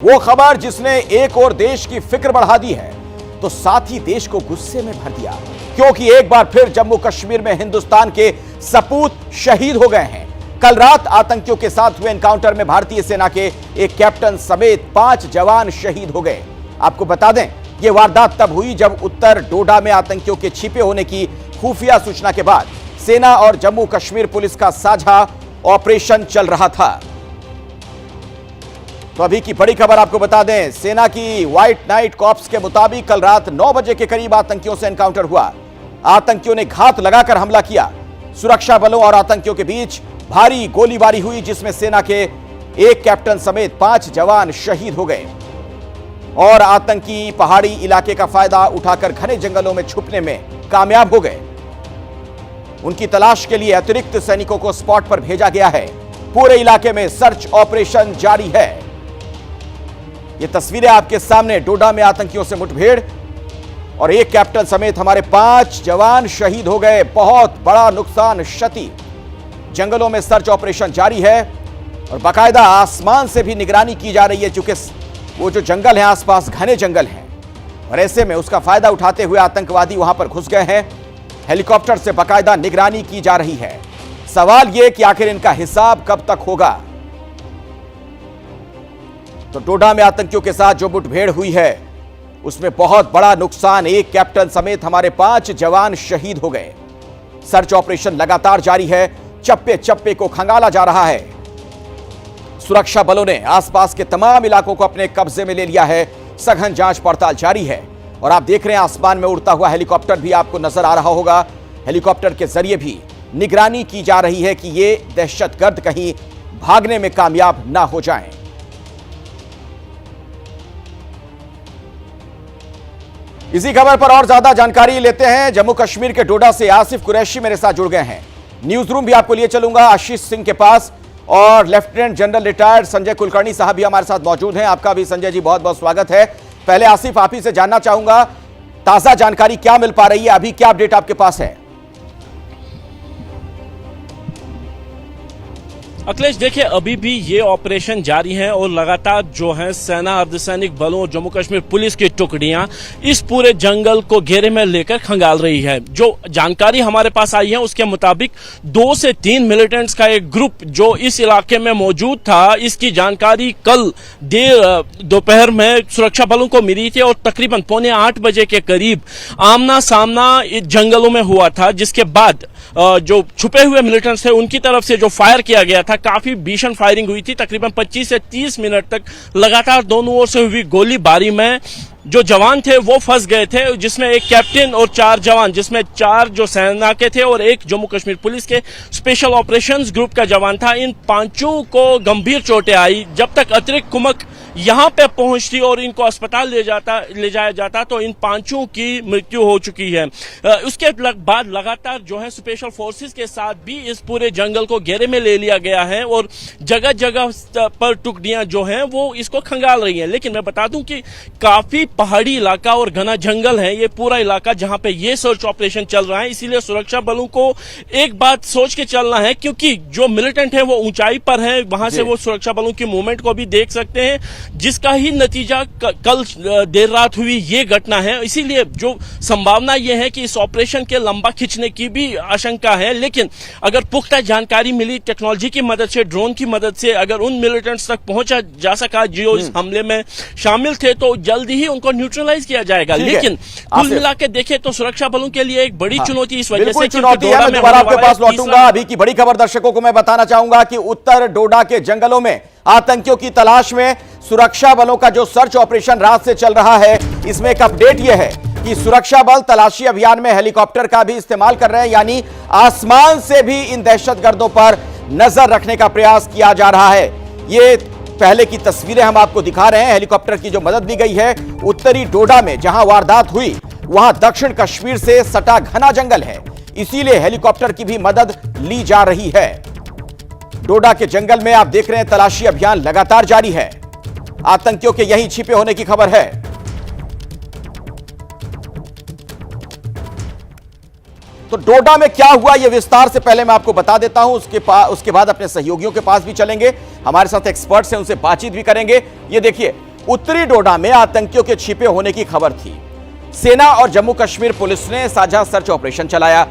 वो खबर जिसने एक और देश की फिक्र बढ़ा दी है तो साथ ही देश को गुस्से में भर दिया, क्योंकि एक बार फिर जम्मू कश्मीर में हिंदुस्तान के सपूत शहीद हो गए हैं। कल रात आतंकियों के साथ हुए एनकाउंटर में भारतीय सेना के एक कैप्टन समेत 5 जवान शहीद हो गए। आपको बता दें, यह वारदात तब हुई जब उत्तर डोडा में आतंकियों के छिपे होने की खुफिया सूचना के बाद सेना और जम्मू कश्मीर पुलिस का साझा ऑपरेशन चल रहा था। तो अभी की बड़ी खबर आपको बता दें, सेना की व्हाइट नाइट कॉर्प्स के मुताबिक कल रात 9 बजे के करीब आतंकियों से एनकाउंटर हुआ। आतंकियों ने घात लगाकर हमला किया। सुरक्षा बलों और आतंकियों के बीच भारी गोलीबारी हुई, जिसमें सेना के एक कैप्टन समेत 5 जवान शहीद हो गए और आतंकी पहाड़ी इलाके का फायदा उठाकर घने जंगलों में छुपने में कामयाब हो गए। उनकी तलाश के लिए अतिरिक्त सैनिकों को स्पॉट पर भेजा गया है। पूरे इलाके में सर्च ऑपरेशन जारी है। ये तस्वीरें आपके सामने, डोडा में आतंकियों से मुठभेड़ और एक कैप्टन समेत हमारे 5 जवान शहीद हो गए। बहुत बड़ा नुकसान, क्षति। जंगलों में सर्च ऑपरेशन जारी है और बाकायदा आसमान से भी निगरानी की जा रही है, क्योंकि वो जो जंगल है आसपास घने जंगल हैं और ऐसे में उसका फायदा उठाते हुए आतंकवादी वहां पर घुस गए हैं। हेलीकॉप्टर से बाकायदा निगरानी की जा रही है। सवाल यह कि आखिर इनका हिसाब कब तक होगा। तो डोडा में आतंकियों के साथ जो मुठभेड़ हुई है उसमें बहुत बड़ा नुकसान, एक कैप्टन समेत हमारे 5 जवान शहीद हो गए। सर्च ऑपरेशन लगातार जारी है, चप्पे चप्पे को खंगाला जा रहा है। सुरक्षा बलों ने आसपास के तमाम इलाकों को अपने कब्जे में ले लिया है। सघन जांच पड़ताल जारी है और आप देख रहे हैं आसमान में उड़ता हुआ हेलीकॉप्टर भी आपको नजर आ रहा होगा। हेलीकॉप्टर के जरिए भी निगरानी की जा रही है कि ये दहशतगर्द कहीं भागने में कामयाब ना हो जाएं। इसी खबर पर और ज्यादा जानकारी लेते हैं। जम्मू कश्मीर के डोडा से आसिफ कुरैशी मेरे साथ जुड़ गए हैं। न्यूज रूम भी आपको लिए चलूंगा आशीष सिंह के पास, और lieutenant general retired Sanjay Kulkarni साहब भी हमारे साथ मौजूद हैं। आपका भी संजय जी बहुत बहुत स्वागत है। पहले आसिफ, आप ही से जानना चाहूंगा, ताजा जानकारी क्या मिल पा रही है, अभी क्या अपडेट आपके पास है? अखिलेश, देखिए अभी भी ये ऑपरेशन जारी है और लगातार जो है सेना, अर्धसैनिक बलों और जम्मू कश्मीर पुलिस की टुकड़ियां इस पूरे जंगल को घेरे में लेकर खंगाल रही है। जो जानकारी हमारे पास आई है उसके मुताबिक 2 से 3 मिलिटेंट्स का एक ग्रुप जो इस इलाके में मौजूद था, इसकी जानकारी कल देर दोपहर में सुरक्षा बलों को मिली थी और तकरीबन 7:45 बजे के करीब आमना सामना जंगलों में हुआ था, जिसके बाद जो छुपे हुए मिलिटेंट्स थे उनकी तरफ से जो फायर किया गया था, काफी भीषण फायरिंग हुई थी। तकरीबन 25 से 30 मिनट तक लगातार दोनों ओर से हुई गोलीबारी में जो जवान थे वो फंस गए थे, जिसमें एक कैप्टन और 4 जवान, जिसमें 4 जो सेना के थे और एक जम्मू कश्मीर पुलिस के स्पेशल ऑपरेशंस ग्रुप का जवान था। इन 5 को गंभीर चोटें आई। जब तक अतिरिक्त कुमक यहां पे पहुंचती और इनको अस्पताल ले जाया जाता तो इन 5 की मृत्यु हो चुकी है। उसके बाद लगातार जो है स्पेशल फोर्सेस के साथ भी इस पूरे जंगल को घेरे में ले लिया गया है और जगह जगह पर टुकड़ियां जो हैं वो इसको खंगाल रही हैं। लेकिन मैं बता दूं कि काफी पहाड़ी इलाका और घना जंगल है ये पूरा इलाका जहां पे ये सर्च ऑपरेशन चल रहा है। इसीलिए सुरक्षा बलों को एक बात सोच के चलना है, क्योंकि जो मिलिटेंट है वो ऊंचाई पर है, वहां से वो सुरक्षा बलों की मूवमेंट को भी देख सकते हैं, जिसका ही नतीजा कल देर रात हुई ये घटना है। इसीलिए जो संभावना ये है कि इस ऑपरेशन के लंबा खिंचने की भी आशंका है। लेकिन अगर पुख्ता जानकारी मिली टेक्नोलॉजी की मदद से, ड्रोन की मदद से, अगर उन मिलिटेंट्स तक पहुंचा जा सका जो इस हमले में शामिल थे, तो जल्दी ही उनको न्यूट्रलाइज किया जाएगा। लेकिन कुल मिला के देखें तो सुरक्षा बलों के लिए एक बड़ी चुनौती इस वजह से चुनौती है। मैं दोबारा आपके पास लौटूंगा। अभी की बड़ी खबर दर्शकों को मैं बताना चाहूंगा कि उत्तर डोडा के जंगलों में आतंकियों की तलाश में सुरक्षा बलों का जो सर्च ऑपरेशन रात से चल रहा है, इसमें एक अपडेट यह है कि सुरक्षा बल तलाशी अभियान में हेलीकॉप्टर का भी इस्तेमाल कर रहे हैं, यानी आसमान से भी इन दहशतगर्दों पर नजर रखने का प्रयास किया जा रहा है। ये पहले की तस्वीरें हम आपको दिखा रहे हैं। हेलीकॉप्टर की जो मदद ली गई है, उत्तरी डोडा में जहां वारदात हुई वहां दक्षिण कश्मीर से सटा घना जंगल है, इसीलिए हेलीकॉप्टर की भी मदद ली जा रही है। डोडा के जंगल में आप देख रहे हैं तलाशी अभियान लगातार जारी है। आतंकियों के यहीं छिपे होने की खबर है। तो डोडा में क्या हुआ यह विस्तार से पहले मैं आपको बता देता हूं, उसके बाद अपने सहयोगियों के पास भी चलेंगे, हमारे साथ एक्सपर्ट्स हैं, उनसे बातचीत भी करेंगे। ये देखिए, उत्तरी डोडा में आतंकियों के छिपे होने की खबर थी। सेना और जम्मू कश्मीर पुलिस ने साझा सर्च ऑपरेशन चलाया।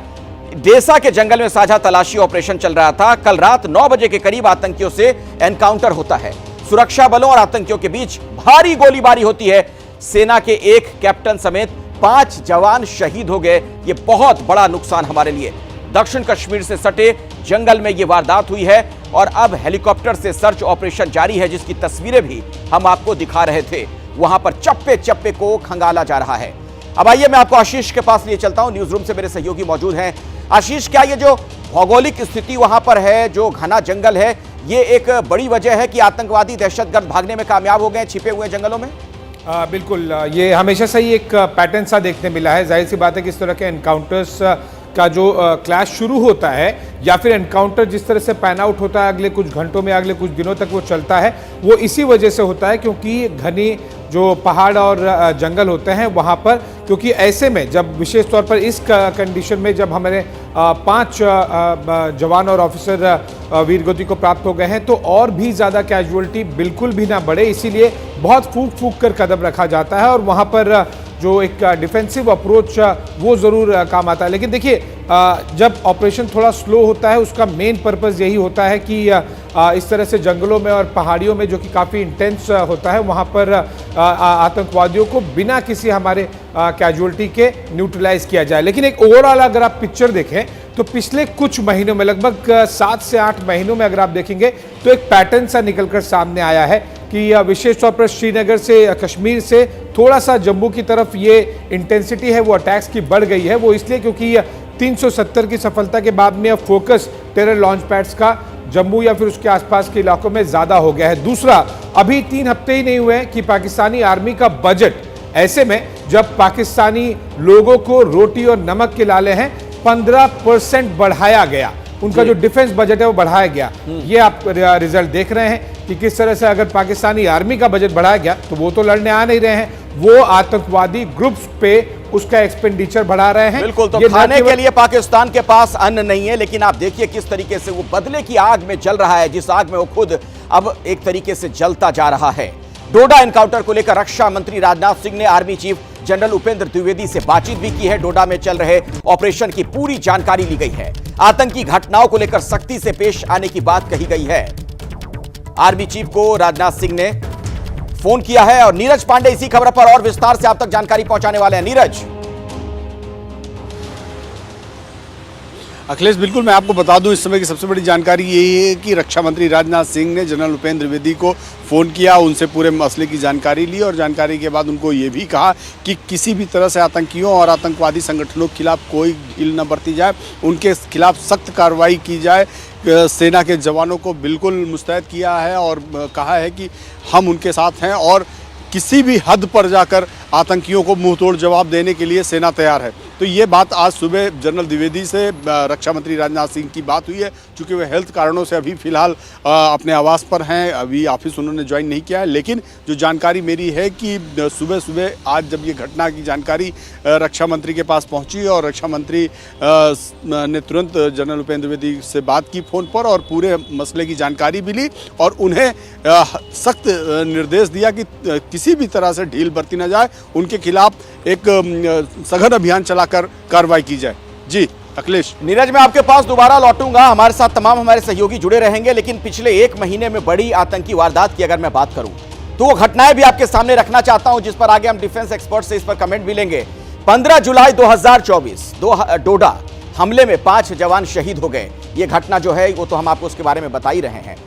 डेसा के जंगल में साझा तलाशी ऑपरेशन चल रहा था। कल रात 9 बजे के करीब आतंकियों से एनकाउंटर होता है। सुरक्षा बलों और आतंकियों के बीच भारी गोलीबारी होती है। सेना के एक कैप्टन समेत 5 जवान शहीद हो गए। ये बहुत बड़ा नुकसान हमारे लिए। दक्षिण कश्मीर से सटे जंगल में यह वारदात हुई है और अब हेलीकॉप्टर से सर्च ऑपरेशन जारी है, जिसकी तस्वीरें भी हम आपको दिखा रहे थे। वहां पर चप्पे चप्पे को खंगाला जा रहा है। अब आइए मैं आपको आशीष के पास लिए चलता हूं। न्यूज रूम से मेरे सहयोगी मौजूद हैं। आशीष, क्या ये जो भौगोलिक स्थिति वहां पर है, जो घना जंगल है, ये एक बड़ी वजह है कि आतंकवादी दहशतगर्द भागने में कामयाब हो गए छिपे हुए जंगलों में? बिल्कुल, ये हमेशा से ही एक पैटर्न सा देखने मिला है। जाहिर सी बात है कि इस तरह के एनकाउंटर्स का जो क्लैश शुरू होता है या फिर एनकाउंटर जिस तरह से पैन आउट होता है अगले कुछ घंटों में, अगले कुछ दिनों तक वो चलता है, वो इसी वजह से होता है क्योंकि घनी जो पहाड़ और जंगल होते हैं वहाँ पर, क्योंकि ऐसे में जब विशेष तौर पर इस कंडीशन में जब हमारे 5 जवान और ऑफिसर वीरगति को प्राप्त हो गए हैं तो और भी ज़्यादा कैजुअलिटी बिल्कुल भी ना बढ़े, इसीलिए बहुत फूंक फूंक कर कदम रखा जाता है और वहाँ पर जो एक डिफेंसिव अप्रोच वो ज़रूर काम आता है। लेकिन देखिए, जब ऑपरेशन थोड़ा स्लो होता है उसका मेन पर्पस यही होता है कि इस तरह से जंगलों में और पहाड़ियों में जो कि काफ़ी इंटेंस होता है वहाँ पर आतंकवादियों को बिना किसी हमारे कैजुअलिटी के न्यूट्रलाइज किया जाए। लेकिन एक ओवरऑल अगर आप पिक्चर देखें तो पिछले कुछ महीनों में, लगभग 7 से 8 महीनों में अगर आप देखेंगे तो एक पैटर्न सा निकलकर सामने आया है कि विशेष तौर पर श्रीनगर से, कश्मीर से थोड़ा सा जम्मू की तरफ ये इंटेंसिटी है वो अटैक्स की बढ़ गई है। वो इसलिए क्योंकि 370 की सफलता के बाद में अब फोकस टेरर लॉन्च पैड्स का जम्मू या फिर उसके आसपास के इलाकों में ज़्यादा हो गया है। दूसरा, अभी 3 हफ्ते ही नहीं हुए हैं कि पाकिस्तानी आर्मी का बजट, ऐसे में जब पाकिस्तानी लोगों को रोटी और नमक के लाले हैं 15% बढ़ाया गया, उनका जो डिफेंस बजट है वो बढ़ाया गया। ये आप रिजल्ट देख रहे हैं कि किस तरह से अगर पाकिस्तानी आर्मी का बजट बढ़ाया गया तो वो तो लड़ने आ नहीं रहे हैं, वो आतंकवादी ग्रुप्स पे उसका एक्सपेंडिचर बढ़ा रहे हैं। बिल्कुल, तो खाने के लिए पाकिस्तान के पास अन्न नहीं है, लेकिन आप देखिए किस तरीके से वो बदले की आग में जल रहा है, जिस आग में वो खुद अब एक तरीके से जलता जा रहा है। डोडा एनकाउंटर को लेकर रक्षा मंत्री राजनाथ सिंह ने army chief general Upendra Dwivedi से बातचीत भी की है। डोडा में चल रहे ऑपरेशन की पूरी जानकारी ली गई है। आतंकी घटनाओं को लेकर सख्ती से पेश आने की बात कही गई है। आर्मी चीफ को राजनाथ सिंह ने फोन किया है और नीरज पांडे इसी खबर पर और विस्तार से आप तक जानकारी पहुंचाने वाले हैं। नीरज। अखिलेश, बिल्कुल मैं आपको बता दूं, इस समय की सबसे बड़ी जानकारी यही है कि रक्षा मंत्री राजनाथ सिंह ने जनरल उपेंद्र द्विवेदी को फ़ोन किया, उनसे पूरे मसले की जानकारी ली और जानकारी के बाद उनको ये भी कहा कि किसी भी तरह से आतंकियों और आतंकवादी संगठनों के खिलाफ कोई ढील न बरती जाए, उनके खिलाफ सख्त कार्रवाई की जाए। सेना के जवानों को बिल्कुल मुस्तैद किया है और कहा है कि हम उनके साथ हैं और किसी भी हद पर जाकर आतंकियों को मुंहतोड़ जवाब देने के लिए सेना तैयार है। तो ये बात आज सुबह जनरल द्विवेदी से रक्षा मंत्री राजनाथ सिंह की बात हुई है। चूँकि वे हेल्थ कारणों से अभी फ़िलहाल अपने आवास पर हैं, अभी ऑफिस उन्होंने ज्वाइन नहीं किया है, लेकिन जो जानकारी मेरी है कि सुबह सुबह आज जब ये घटना की जानकारी रक्षा मंत्री के पास पहुंची और रक्षा मंत्री ने तुरंत जनरल उपेंद्र द्विवेदी से बात की फ़ोन पर और पूरे मसले की जानकारी भी ली और उन्हें सख्त निर्देश दिया कि किसी भी तरह से ढील बरती न जाए, उनके खिलाफ एक सघन अभियान चलाकर कार्रवाई की जाए। जी अखिलेश। नीरज, मैं आपके पास दोबारा लौटूंगा, हमारे साथ तमाम हमारे सहयोगी जुड़े रहेंगे, लेकिन पिछले 1 महीने में बड़ी आतंकी वारदात की अगर मैं बात करूं तो वो घटनाएं भी आपके सामने रखना चाहता हूं, जिस पर आगे हम डिफेंस एक्सपर्ट से इस पर कमेंट भी लेंगे। 15 जुलाई 2024 डोडा हमले में 5 जवान शहीद हो गए। ये घटना जो है वो तो हम आपको उसके बारे में बता ही रहे हैं।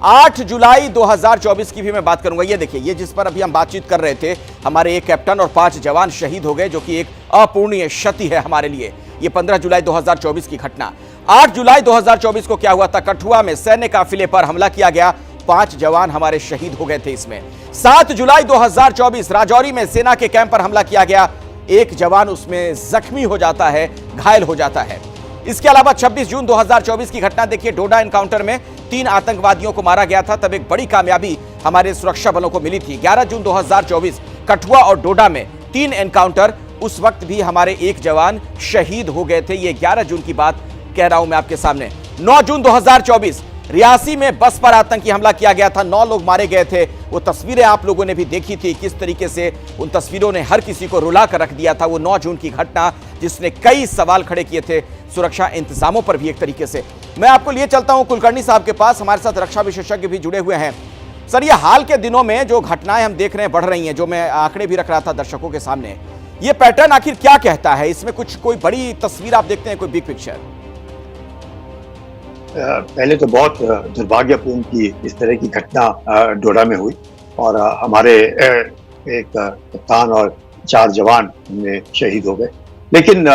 8 जुलाई 2024 की भी मैं बात करूंगा। ये देखिए, ये जिस पर अभी हम बातचीत कर रहे थे, हमारे एक कैप्टन और 5 जवान शहीद हो गए, जो कि एक अपूर्णीय क्षति है हमारे लिए। ये 15 जुलाई 2024 की घटना। 8 जुलाई 2024 को क्या हुआ था? कठुआ में सैन्य काफिले पर हमला किया गया, 5 जवान हमारे शहीद हो गए थे इसमें। 7 जुलाई 2024 राजौरी में सेना के कैंप पर हमला किया गया, 1 जवान उसमें जख्मी हो जाता है, घायल हो जाता है। इसके अलावा 26 जून 2024 की घटना देखिए, डोडा एनकाउंटर में 3 आतंकवादियों को मारा गया था, तब एक बड़ी कामयाबी हमारे सुरक्षा बलों को मिली थी। 11 जून 2024 कठुआ और डोडा में 3 एनकाउंटर, उस वक्त भी हमारे 1 जवान शहीद हो गए थे। ये 11 जून की बात कह रहा हूं मैं आपके सामने। 9 जून 2024 रियासी में बस पर आतंकी हमला किया गया था, 9 लोग मारे गए थे। वो तस्वीरें आप लोगों ने भी देखी थी, किस तरीके से उन तस्वीरों ने हर किसी को रुला कर रख दिया था। वो 9 जून की घटना जिसने कई सवाल खड़े किए थे सुरक्षा इंतजामों पर भी एक तरीके से। मैं आपको लिए चलता हूं कुलकर्णी साहब के पास, हमारे साथ रक्षा विशेषज्ञ भी जुड़े हुए हैं। सर, ये हाल के दिनों में जो घटनाएं हम देख रहे हैं बढ़ रही हैं, जो मैं आंकड़े भी रख रहा था दर्शकों के सामने, ये पैटर्न आखिर क्या कहता है? इसमें कुछ कोई बड़ी तस्वीर आप देखते हैं, कोई बिग पिक्चर? पहले तो बहुत दुर्भाग्यपूर्ण की इस तरह की घटना डोडा में हुई और हमारे एक कप्तान और 4 जवान में शहीद हो गए। लेकिन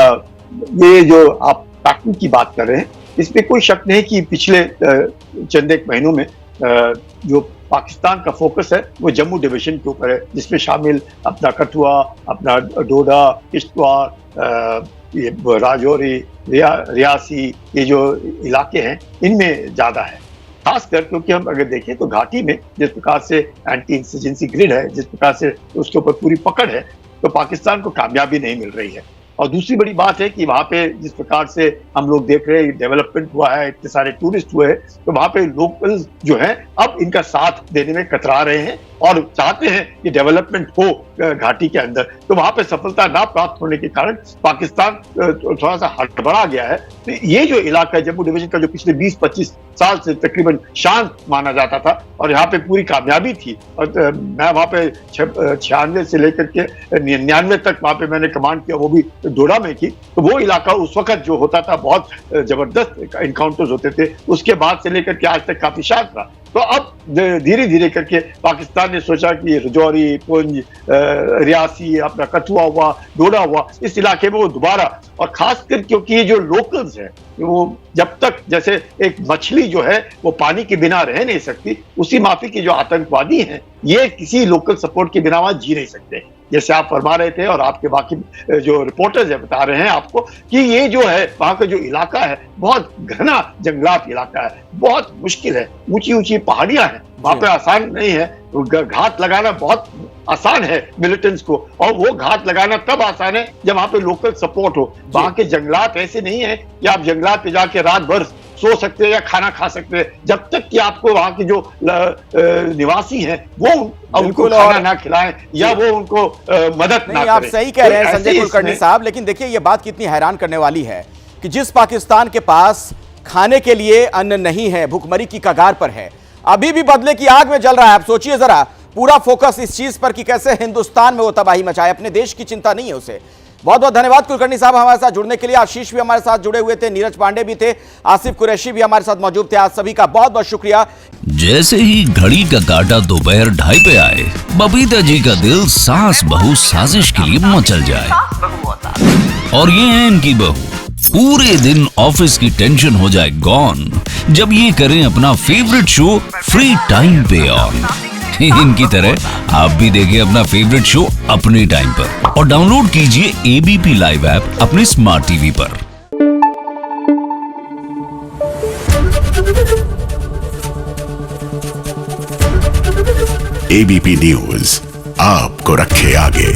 ये जो आप पैटर्न की बात कर रहे हैं, इसमें कोई शक नहीं कि पिछले चंद एक महीनों में जो पाकिस्तान का फोकस है वो जम्मू डिवीजन के ऊपर है, जिसमें शामिल अपना कठुआ, अपना डोडा, किश्तवाड़, ये राजौरी, रियासी, ये जो इलाके हैं इनमें ज्यादा है। खासकर क्योंकि हम अगर देखें तो घाटी में जिस प्रकार से एंटी इंसर्जेंसी ग्रिड है, जिस प्रकार से उसके ऊपर पूरी पकड़ है, तो पाकिस्तान को कामयाबी नहीं मिल रही है। और दूसरी बड़ी बात है कि वहाँ पे जिस प्रकार से हम लोग देख रहे हैं डेवलपमेंट हुआ है, इतने सारे टूरिस्ट हुए हैं, तो वहाँ पे लोकल्स जो हैं अब इनका साथ देने में कतरा रहे हैं और चाहते हैं कि डेवलपमेंट हो घाटी के अंदर। तो वहाँ पे सफलता ना प्राप्त होने के कारण पाकिस्तान थोड़ा सा हड़बड़ा गया है। तो ये जो इलाका है जम्मू डिवीजन का, जो पिछले 20-25 साल से तकरीबन शांत माना जाता था और यहाँ पे पूरी कामयाबी थी, और मैं वहाँ पे 96 से लेकर के 99 तक वहाँ पे मैंने कमांड किया, वो भी डोडा में की। तो वो इलाका उस वक्त जो होता था बहुत जबरदस्त इनकाउंटर्स होते थे, उसके बाद से लेकर के आज तक काफी शांत रहा। तो अब धीरे धीरे करके पाकिस्तान ने सोचा कि रजौरी, पुंज, रियासी, अपना कठुआ हुआ, डोडा हुआ, इस इलाके में वो दोबारा, और खासकर क्योंकि ये जो लोकल्स हैं वो जब तक जैसे एक मछली जो है वो पानी के बिना रह नहीं सकती, उसी माफी के जो आतंकवादी हैं ये किसी लोकल सपोर्ट के बिना वहां जी नहीं सकते। जैसे आप फरमा रहे थे और आपके बाकी जो रिपोर्टर्स है बता रहे हैं आपको कि ये जो है वहां का जो इलाका है बहुत घना जंगलात इलाका है, बहुत मुश्किल है, ऊंची ऊंची पहाड़ियां हैं, वहां पे आसान नहीं है। घात लगाना बहुत आसान है मिलिटेंट्स को, और वो घात लगाना तब आसान है जब वहां पे लोकल सपोर्ट हो। वहां के जंगलात ऐसे नहीं है कि आप जंगलात पे जाके रात भर सो सकते हैं या खाना खा सकते हैं, जब तक कि आपको वहां के जो निवासी हैं वो उनको खाना ना खिलाएं या वो उनको मदद ना करें। आप सही कह रहे हैं संजय कुलकर्णी साहब, लेकिन देखिए ये बात कितनी हैरान करने वाली है कि जिस पाकिस्तान के पास खाने के लिए अन्न नहीं है, भुखमरी की कगार पर है, अभी भी बदले की आग में जल रहा है। आप सोचिए जरा, पूरा फोकस इस चीज पर कि कैसे हिंदुस्तान में वो तबाही मचाए, अपने देश की चिंता नहीं है उसे। बहुत बहुत धन्यवाद कुलकर्णी साहब हमारे साथ जुड़ने के लिए। आशीष भी हमारे साथ जुड़े हुए थे, नीरज पांडे भी थे, आसिफ कुरैशी भी हमारे साथ मौजूद थे। आज सभी का बहुत बहुत शुक्रिया। जैसे ही घड़ी का काटा दोपहर 2:30 पे आए, बबीता जी का दिल सास बहू साजिश के लिए मचल जाए। और ये है इनकी बहू, पूरे दिन ऑफिस की टेंशन हो जाए गॉन जब ये करें अपना फेवरेट शो फ्री टाइम पे ऑन। इनकी तरह आप भी देखिए अपना फेवरेट शो अपने टाइम पर और डाउनलोड कीजिए एबीपी लाइव ऐप अपने स्मार्ट टीवी पर। एबीपी न्यूज आपको रखे आगे।